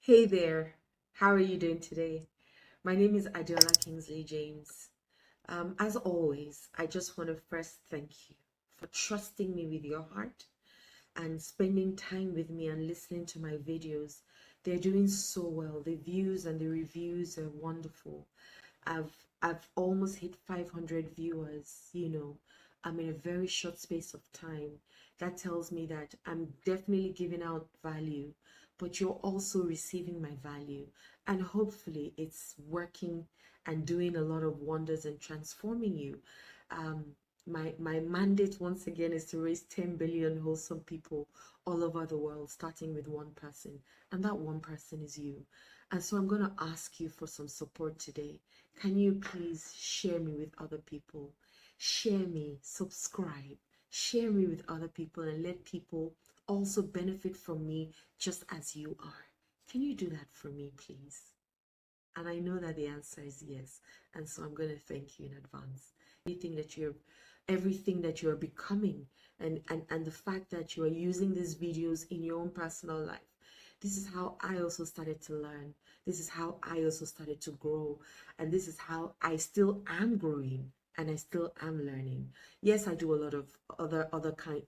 Hey there, how are you doing today? My name is Adeola.kjv. As always, I just want to first thank you for trusting me with your heart and spending time with me and listening to my videos. They're doing so well. The views and the reviews are wonderful. I've I've almost hit 500 viewers, I'm in a very short space of time. That tells me that I'm definitely giving out value, but you're also receiving my value. And hopefully it's working and doing a lot of wonders and transforming you. Um, my mandate once again is to raise 10 billion wholesome people all over the world, starting with one person. And that one person is you. And so I'm going to ask you for some support today. Can you please share me with other people? Share me, subscribe, share me with other people, and let people also benefit from me just as you are. Can you do that for me, please? And I know that the answer is yes. And so I'm going to thank you in advance. Everything that you're becoming, and the fact that you are using these videos in your own personal life. This is how I also started to learn. This is how I also started to grow. And this is how I still am growing and I still am learning. Yes, I do a lot of other kind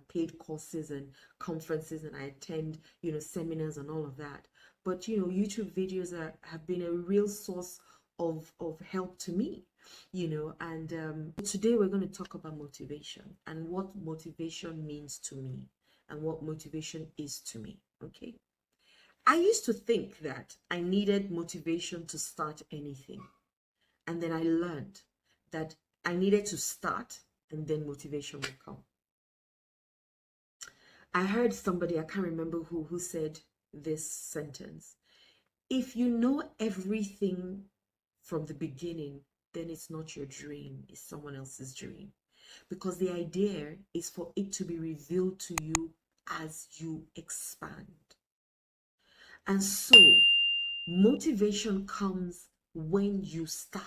paid courses and conferences, and I attend, seminars and all of that. But YouTube videos have been a real source of help to me, and today we're going to talk about motivation and what motivation means to me and what motivation is to me. Okay. I used to think that I needed motivation to start anything. And then I learned that I needed to start and then motivation would come. I heard somebody, I can't remember who said this sentence. If you know everything from the beginning, then it's not your dream, it's someone else's dream. Because the idea is for it to be revealed to you as you expand. And so, motivation comes when you start,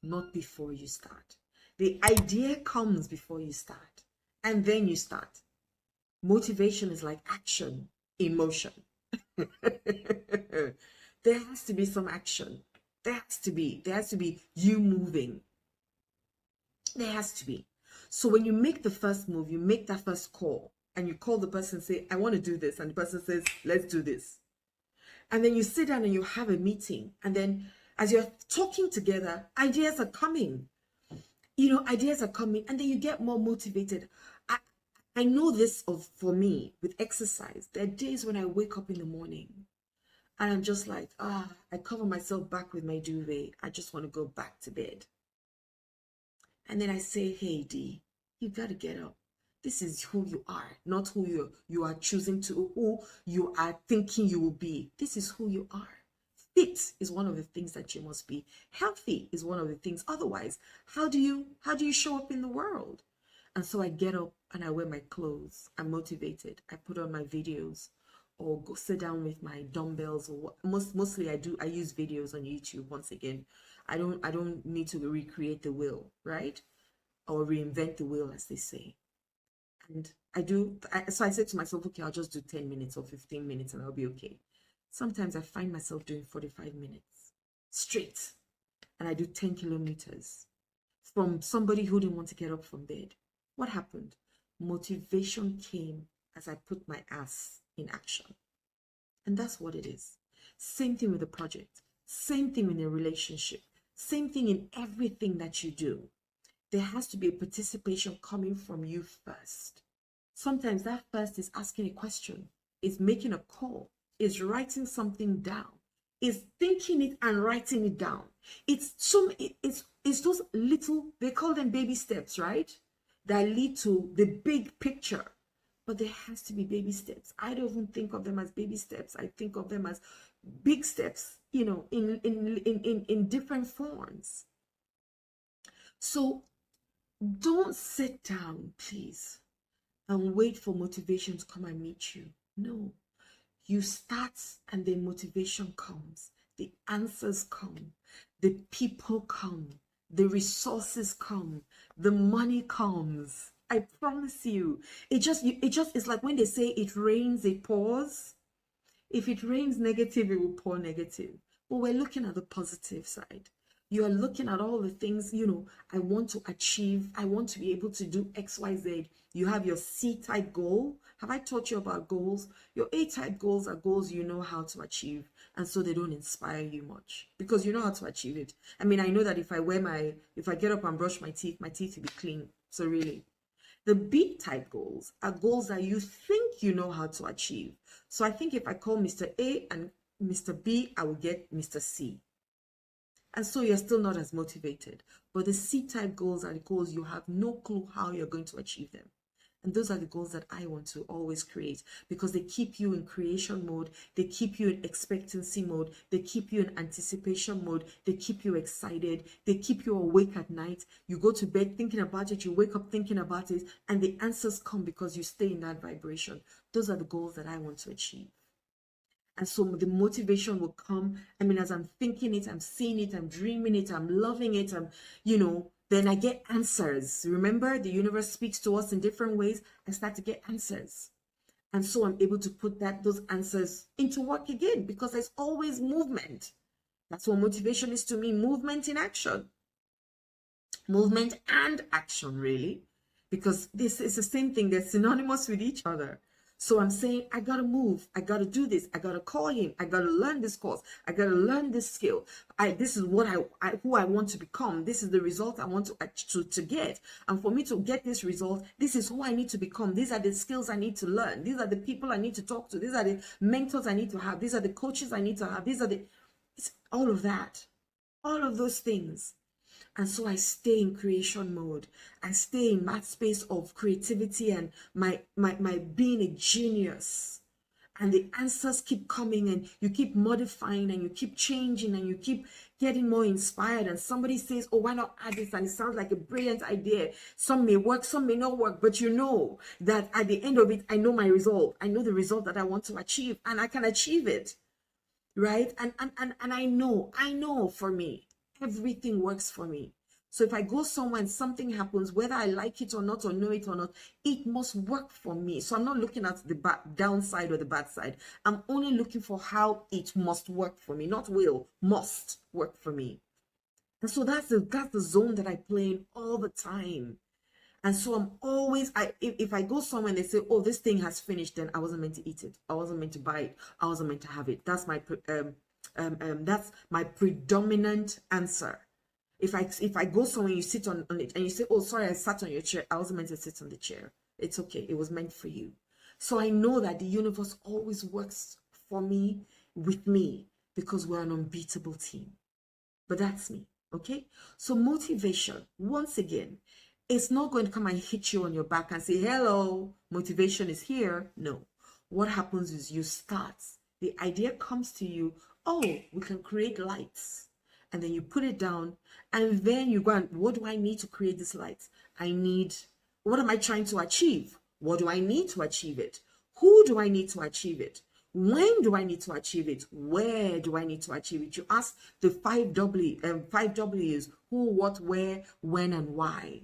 not before you start. The idea comes before you start, and then you start. Motivation is like action in motion. There has to be some action. There has to be you moving. There has to be. So when you make the first move, you make that first call, and you call the person and say, I want to do this. And the person says, let's do this. And then you sit down and you have a meeting. And then as you're talking together, ideas are coming. Ideas are coming. And then you get more motivated. I know this for me with exercise. There are days when I wake up in the morning and I'm just like, I cover myself back with my duvet. I just want to go back to bed. And then I say, hey, D, you got to get up. This is who you are, not who you are choosing to, who you are thinking you will be. This is who you are. Fit is one of the things that you must be. Healthy is one of the things. Otherwise, how do you show up in the world? And so I get up and I wear my clothes. I'm motivated. I put on my videos or go sit down with my dumbbells, or mostly I use videos on YouTube. Once again, I don't need to recreate the wheel, right? Or reinvent the wheel, as they say. And so I said to myself, okay, I'll just do 10 minutes or 15 minutes and I'll be okay. Sometimes I find myself doing 45 minutes straight, and I do 10 kilometers from somebody who didn't want to get up from bed. What happened? Motivation came as I put my ass in action. And that's what it is. Same thing with a project, same thing in a relationship, same thing in everything that you do. There has to be a participation coming from you first. Sometimes that first is asking a question, is making a call, is writing something down, is thinking it and writing it down. It's those little, they call them baby steps, right? That lead to the big picture. But there has to be baby steps. I don't even think of them as baby steps. I think of them as big steps, in different forms. So don't sit down, please, and wait for motivation to come and meet you. No, you start and the motivation comes, the answers come, the people come, the resources come, the money comes. I promise you. It just is like when they say it rains, it pours. If it rains negative, it will pour negative. But we're looking at the positive side. You are looking at all the things, I want to achieve. I want to be able to do X, Y, Z. You have your C-type goal. Have I taught you about goals? Your A-type goals are goals you know how to achieve. And so they don't inspire you much because you know how to achieve it. I mean, I know that if I get up and brush my teeth will be clean. So really, the B-type goals are goals that you think you know how to achieve. So I think if I call Mr. A and Mr. B, I will get Mr. C. And so you're still not as motivated. But the C-type goals are the goals you have no clue how you're going to achieve them. And those are the goals that I want to always create because they keep you in creation mode. They keep you in expectancy mode. They keep you in anticipation mode. They keep you excited. They keep you awake at night. You go to bed thinking about it. You wake up thinking about it. And the answers come because you stay in that vibration. Those are the goals that I want to achieve. And so the motivation will come. I mean, as I'm thinking it, I'm seeing it, I'm dreaming it, I'm loving it, then I get answers. Remember, the universe speaks to us in different ways. I start to get answers. And so I'm able to put those answers into work again because there's always movement. That's what motivation is to me, movement in action. Movement and action, really. Because this is the same thing. They're synonymous with each other. So I'm saying, I got to move. I got to do this. I got to call him. I got to learn this course. I got to learn this skill. This is what who I want to become. This is the result I want to get. And for me to get this result, this is who I need to become. These are the skills I need to learn. These are the people I need to talk to. These are the mentors I need to have. These are the coaches I need to have. It's all of that. All of those things. And so I stay in creation mode. I stay in that space of creativity and my being a genius. And the answers keep coming and you keep modifying and you keep changing and you keep getting more inspired. And somebody says, oh, why not add this? And it sounds like a brilliant idea. Some may work, some may not work. But you know that at the end of it, I know my result. I know the result that I want to achieve and I can achieve it. Right? And I know for me. Everything works for me. So if I go somewhere and something happens, whether I like it or not, or know it or not, it must work for me. So I'm not looking at the downside or the bad side. I'm only looking for how it must work for me, not will, must work for me. And so that's the zone that I play in all the time. And so I'm always, if I go somewhere and they say, oh, this thing has finished, then I wasn't meant to eat it. I wasn't meant to buy it. I wasn't meant to have it. That's my predominant answer. If I go somewhere, you sit on it and you say, oh, sorry, I sat on your chair. I wasn't meant to sit on the chair. It's okay. It was meant for you. So I know that the universe always works for me, with me, because we're an unbeatable team. But that's me. Okay. So motivation, once again, it's not going to come and hit you on your back and say, hello, motivation is here. No. What happens is you start. The idea comes to you, oh, we can create lights. And then you put it down and then you go and, what do I need to create this light? What am I trying to achieve? What do I need to achieve it? Who do I need to achieve it? When do I need to achieve it? Where do I need to achieve it? You ask the 5 W's, who, what, where, when, and why.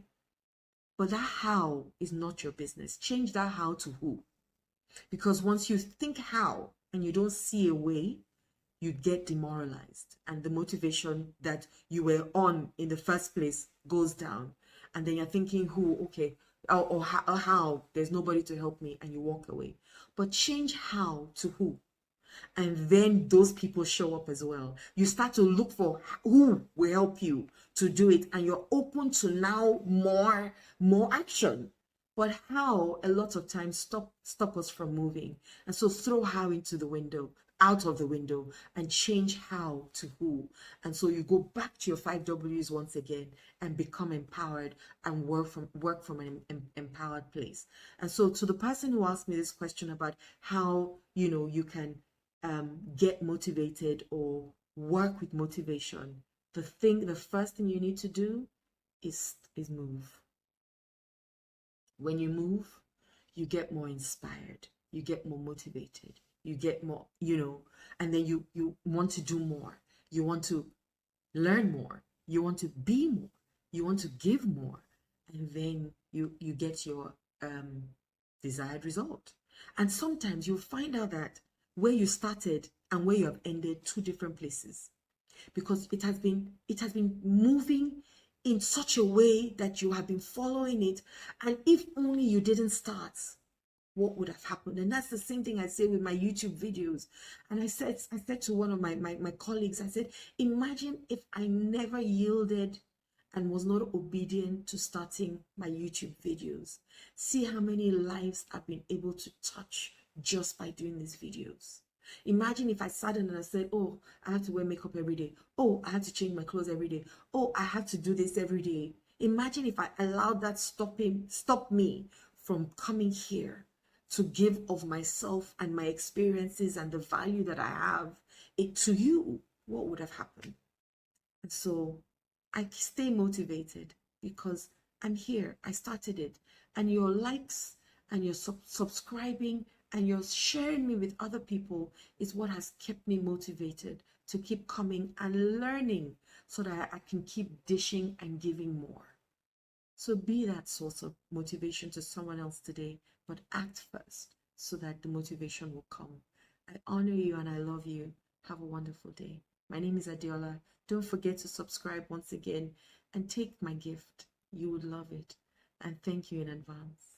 But that how is not your business. Change that how to who. Because once you think how and you don't see a way, you get demoralized and the motivation that you were on in the first place goes down. And then you're thinking who, okay, or how, there's nobody to help me, and you walk away. But change how to who. And then those people show up as well. You start to look for who will help you to do it, and you're open to now more action. But how a lot of times stop us from moving. And so throw how out of the window and change how to who. And so you go back to your 5 W's once again and become empowered and work from an empowered place. And so to the person who asked me this question about how you can get motivated or work with motivation, the first thing you need to do is move. When you move, you get more inspired, you get more motivated, you get more, and then you want to do more, you want to learn more, you want to be more, you want to give more, and then you get your desired result. And sometimes you'll find out that where you started and where you have ended, two different places, because it has been moving in such a way that you have been following it. And if only you didn't start, what would have happened? And that's the same thing I say with my YouTube videos. And I said to one of my colleagues, I said, imagine if I never yielded and was not obedient to starting my YouTube videos. See how many lives I've been able to touch just by doing these videos. Imagine if I sat in and I said, oh, I have to wear makeup every day. Oh, I have to change my clothes every day. Oh, I have to do this every day. Imagine if I allowed that stop me from coming here to give of myself and my experiences and the value that I have to you. What would have happened? And so I stay motivated because I'm here. I started it. And your likes and your subscribing and your sharing me with other people is what has kept me motivated to keep coming and learning so that I can keep dishing and giving more. So be that source of motivation to someone else today, but act first so that the motivation will come. I honor you and I love you. Have a wonderful day. My name is Adeola. Don't forget to subscribe once again and take my gift. You would love it. And thank you in advance.